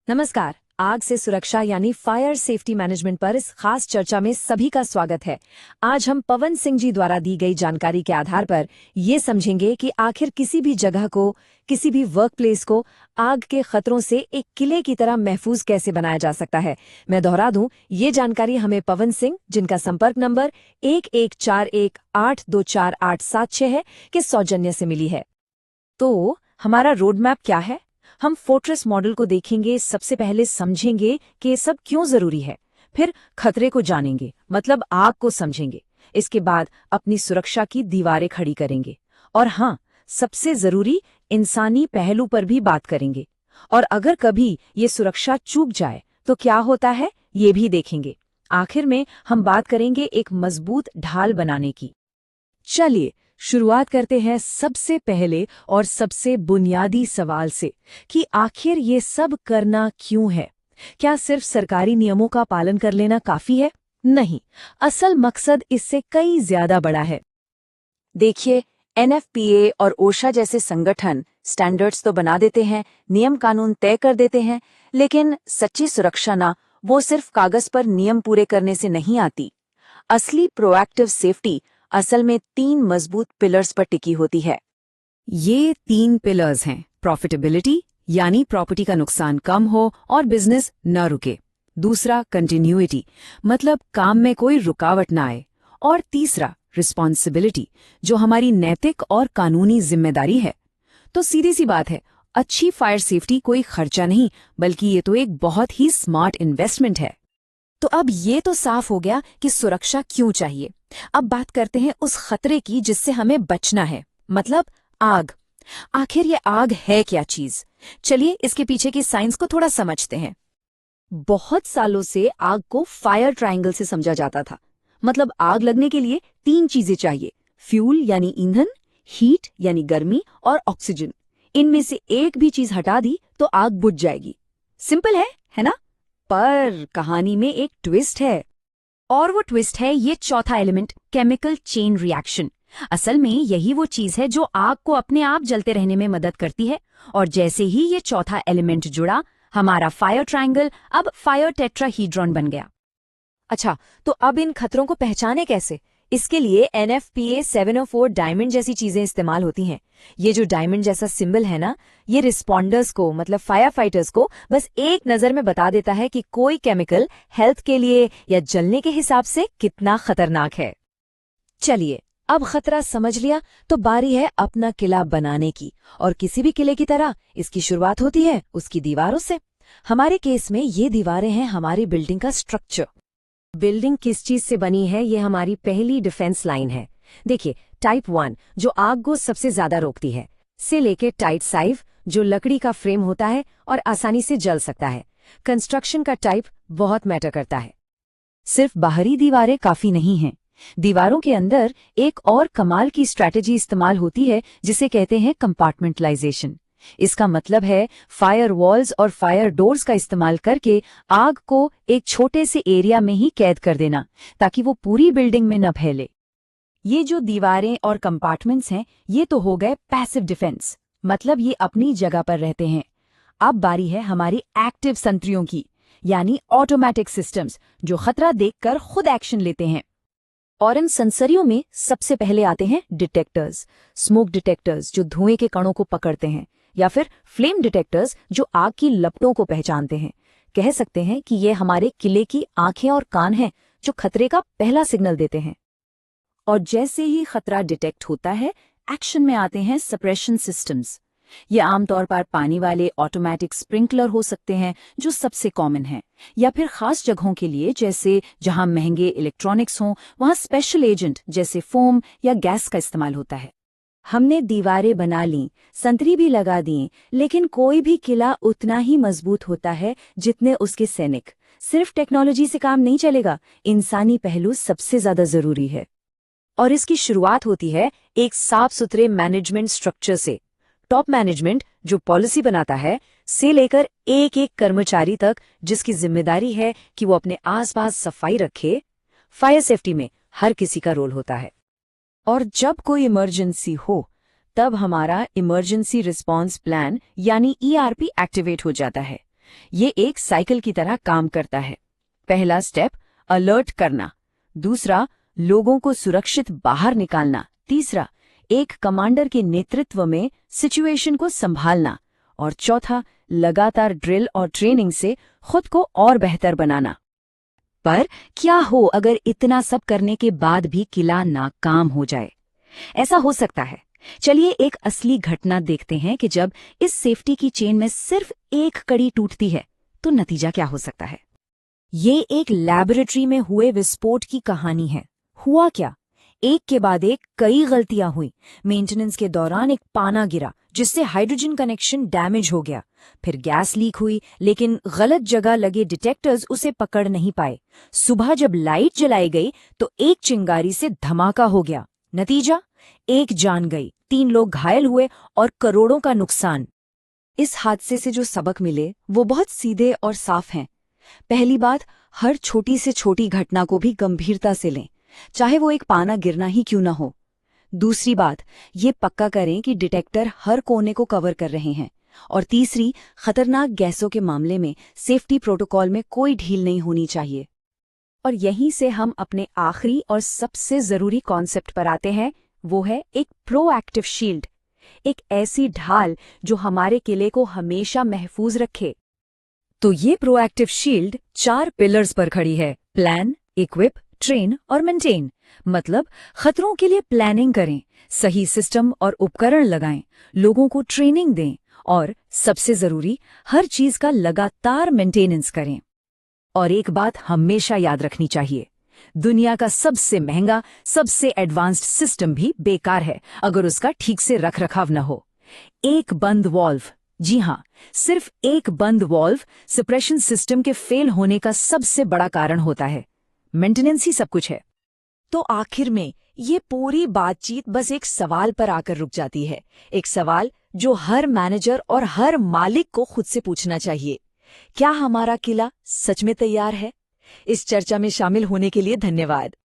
नमस्कार। आग से सुरक्षा यानी फायर सेफ्टी मैनेजमेंट पर इस खास चर्चा में सभी का स्वागत है। आज हम पवन सिंह जी द्वारा दी गई जानकारी के आधार पर ये समझेंगे कि आखिर किसी भी जगह को, किसी भी वर्क प्लेस को आग के खतरों से एक किले की तरह महफूज कैसे बनाया जा सकता है। मैं दोहरा दूं, ये जानकारी हमें पवन सिंह, जिनका संपर्क नंबर 1141824876 है, के सौजन्य से मिली है। तो हमारा रोड मैप क्या है? हम फोर्ट्रेस मॉडल को देखेंगे। सबसे पहले समझेंगे कि ये सब क्यों जरूरी है, फिर खतरे को जानेंगे, मतलब आग को समझेंगे। इसके बाद अपनी सुरक्षा की दीवारें खड़ी करेंगे और हाँ, सबसे जरूरी इंसानी पहलू पर भी बात करेंगे। और अगर कभी ये सुरक्षा चूक जाए तो क्या होता है, ये भी देखेंगे। आखिर में हम बात करेंगे एक मजबूत ढाल बनाने की। चलिए शुरुआत करते हैं सबसे पहले और सबसे बुनियादी सवाल से कि आखिर ये सब करना क्यों है। क्या सिर्फ सरकारी नियमों का पालन कर लेना काफी है? नहीं, असल मकसद इससे कई ज्यादा बड़ा है। देखिए, एनएफपीए और ओशा जैसे संगठन स्टैंडर्ड्स तो बना देते हैं, नियम कानून तय कर देते हैं, लेकिन सच्ची सुरक्षा ना वो सिर्फ कागज पर नियम पूरे करने से नहीं आती। असली प्रोएक्टिव सेफ्टी असल में 3 मजबूत पिलर्स पर टिकी होती है। ये 3 पिलर्स हैं। प्रॉफिटेबिलिटी, यानी प्रॉपर्टी का नुकसान कम हो और बिजनेस न रुके। दूसरा, कंटिन्यूटी, मतलब काम में कोई रुकावट न आए। और तीसरा, रिस्पॉन्सिबिलिटी, जो हमारी नैतिक और कानूनी जिम्मेदारी है। तो सीधी सी बात है, अच्छी फायर सेफ्टी कोई खर्चा नहीं, बल्कि ये तो एक बहुत ही स्मार्ट इन्वेस्टमेंट है। तो अब ये तो साफ हो गया कि सुरक्षा क्यों चाहिए। अब बात करते हैं उस खतरे की जिससे हमें बचना है, मतलब आग। आखिर ये आग है क्या चीज? चलिए इसके पीछे की साइंस को थोड़ा समझते हैं। बहुत सालों से आग को फायर ट्रायंगल से समझा जाता था। मतलब आग लगने के लिए 3 चीजें चाहिए, फ्यूल यानी ईंधन, हीट यानी गर्मी और ऑक्सीजन। इनमें से एक भी चीज हटा दी तो आग बुझ जाएगी। सिंपल है ना? पर कहानी में एक ट्विस्ट है, और वो ट्विस्ट है ये चौथा एलिमेंट, केमिकल चेन रिएक्शन। असल में यही वो चीज है जो आग को अपने आप जलते रहने में मदद करती है। और जैसे ही ये चौथा एलिमेंट जुड़ा, हमारा फायर ट्रायंगल अब फायर टेट्राहीड्रॉन बन गया। अच्छा, तो अब इन खतरों को पहचाने कैसे? इसके लिए एनएफपीए 704 डायमंड जैसी चीजें इस्तेमाल होती हैं। ये जो डायमंड जैसा सिंबल है ना, ये रिस्पॉन्डर्स को, मतलब फायर फाइटर्स को बस एक नजर में बता देता है कि कोई केमिकल हेल्थ के लिए या जलने के हिसाब से कितना खतरनाक है। चलिए, अब खतरा समझ लिया तो बारी है अपना किला बनाने की। और किसी भी किले की तरह इसकी शुरुआत होती है उसकी दीवारों से। हमारे केस में ये दीवारें हैं हमारी बिल्डिंग का स्ट्रक्चर। बिल्डिंग किस चीज से बनी है, ये हमारी पहली डिफेंस लाइन है। देखिए, टाइप 1 जो आग को सबसे ज्यादा रोकती है, से लेके टाइप 5 जो लकड़ी का फ्रेम होता है और आसानी से जल सकता है। कंस्ट्रक्शन का टाइप बहुत मैटर करता है। सिर्फ बाहरी दीवारें काफी नहीं हैं। दीवारों के अंदर एक और कमाल की स्ट्रैटेजी इस्तेमाल होती है जिसे कहते हैं कंपार्टमेंटलाइजेशन। इसका मतलब है फायर वॉल्स और फायर डोर्स का इस्तेमाल करके आग को एक छोटे से एरिया में ही कैद कर देना, ताकि वो पूरी बिल्डिंग में न फैले। ये जो दीवारें और कंपार्टमेंट्स हैं, ये तो हो गए पैसिव डिफेंस, मतलब ये अपनी जगह पर रहते हैं। अब बारी है हमारी एक्टिव संतरियों की, यानी ऑटोमेटिक सिस्टम्स, जो खतरा देखकर खुद एक्शन लेते हैं। और इन सेंसरियों में सबसे पहले आते हैं डिटेक्टर्स। स्मोक डिटेक्टर्स जो धुएं के कणों को पकड़ते हैं, या फिर फ्लेम डिटेक्टर्स जो आग की लपटों को पहचानते हैं। कह सकते हैं कि ये हमारे किले की आंखें और कान हैं जो खतरे का पहला सिग्नल देते हैं। और जैसे ही खतरा डिटेक्ट होता है, एक्शन में आते हैं सप्रेशन सिस्टम्स। ये आमतौर पर पानी वाले ऑटोमेटिक स्प्रिंकलर हो सकते हैं, जो सबसे कॉमन है, या फिर खास जगहों के लिए, जैसे जहां महंगे इलेक्ट्रॉनिक्स हों, वहां स्पेशल एजेंट जैसे फोम या गैस का इस्तेमाल होता है। हमने दीवारें बना लीं, संतरी भी लगा दिए, लेकिन कोई भी किला उतना ही मजबूत होता है जितने उसके सैनिक। सिर्फ टेक्नोलॉजी से काम नहीं चलेगा, इंसानी पहलू सबसे ज्यादा जरूरी है। और इसकी शुरुआत होती है एक साफ सुथरे मैनेजमेंट स्ट्रक्चर से। टॉप मैनेजमेंट जो पॉलिसी बनाता है, से लेकर एक एक कर्मचारी तक, जिसकी जिम्मेदारी है कि वो अपने आसपास सफाई रखे। फायर सेफ्टी में हर किसी का रोल होता है। और जब कोई इमरजेंसी हो, तब हमारा इमरजेंसी रिस्पॉन्स प्लान यानी ईआरपी एक्टिवेट हो जाता है। ये एक साइकिल की तरह काम करता है। पहला स्टेप अलर्ट करना, दूसरा लोगों को सुरक्षित बाहर निकालना, तीसरा एक कमांडर के नेतृत्व में सिचुएशन को संभालना, और चौथा लगातार ड्रिल और ट्रेनिंग से खुद को और बेहतर बनाना। पर क्या हो अगर इतना सब करने के बाद भी किला नाकाम हो जाए? ऐसा हो सकता है। चलिए एक असली घटना देखते हैं कि जब इस सेफ्टी की चेन में सिर्फ एक कड़ी टूटती है तो नतीजा क्या हो सकता है। ये एक लैबोरेटरी में हुए विस्फोट की कहानी है। हुआ क्या? एक के बाद एक कई गलतियां हुई। मेंटेनेंस के दौरान एक पाना गिरा जिससे हाइड्रोजन कनेक्शन डैमेज हो गया। फिर गैस लीक हुई, लेकिन गलत जगह लगे डिटेक्टर्स उसे पकड़ नहीं पाए। सुबह जब लाइट जलाई गई तो एक चिंगारी से धमाका हो गया। नतीजा, एक जान गई, 3 लोग घायल हुए और करोड़ों का नुकसान। इस हादसे से जो सबक मिले वो बहुत सीधे और साफ हैं। पहली बात, हर छोटी से छोटी घटना को भी गंभीरता से लें, चाहे वो एक पाना गिरना ही क्यों ना हो। दूसरी बात, ये पक्का करें कि डिटेक्टर हर कोने को कवर कर रहे हैं। और तीसरी, खतरनाक गैसों के मामले में सेफ्टी प्रोटोकॉल में कोई ढील नहीं होनी चाहिए। और यहीं से हम अपने आखिरी और सबसे जरूरी कॉन्सेप्ट पर आते हैं, वो है एक प्रोएक्टिव शील्ड, एक ऐसी ढाल जो हमारे किले को हमेशा महफूज रखे। तो ये प्रोएक्टिव शील्ड 4 पिलर्स पर खड़ी है: प्लान, इक्विप, ट्रेन और मेंटेन। मतलब खतरों के लिए प्लानिंग करें, सही सिस्टम और उपकरण लगाएं, लोगों को ट्रेनिंग दें और सबसे जरूरी, हर चीज का लगातार मेंटेनेंस करें। और एक बात हमेशा याद रखनी चाहिए, दुनिया का सबसे महंगा, सबसे एडवांस्ड सिस्टम भी बेकार है अगर उसका ठीक से रखरखाव न हो। एक बंद वॉल्व, जी हाँ, सिर्फ एक बंद वॉल्व सप्रेशन सिस्टम के फेल होने का सबसे बड़ा कारण होता है। मेंटेनेंस ही सब कुछ है। तो आखिर में ये पूरी बातचीत बस एक सवाल पर आकर रुक जाती है, एक सवाल जो हर मैनेजर और हर मालिक को खुद से पूछना चाहिए: क्या हमारा किला सच में तैयार है? इस चर्चा में शामिल होने के लिए धन्यवाद।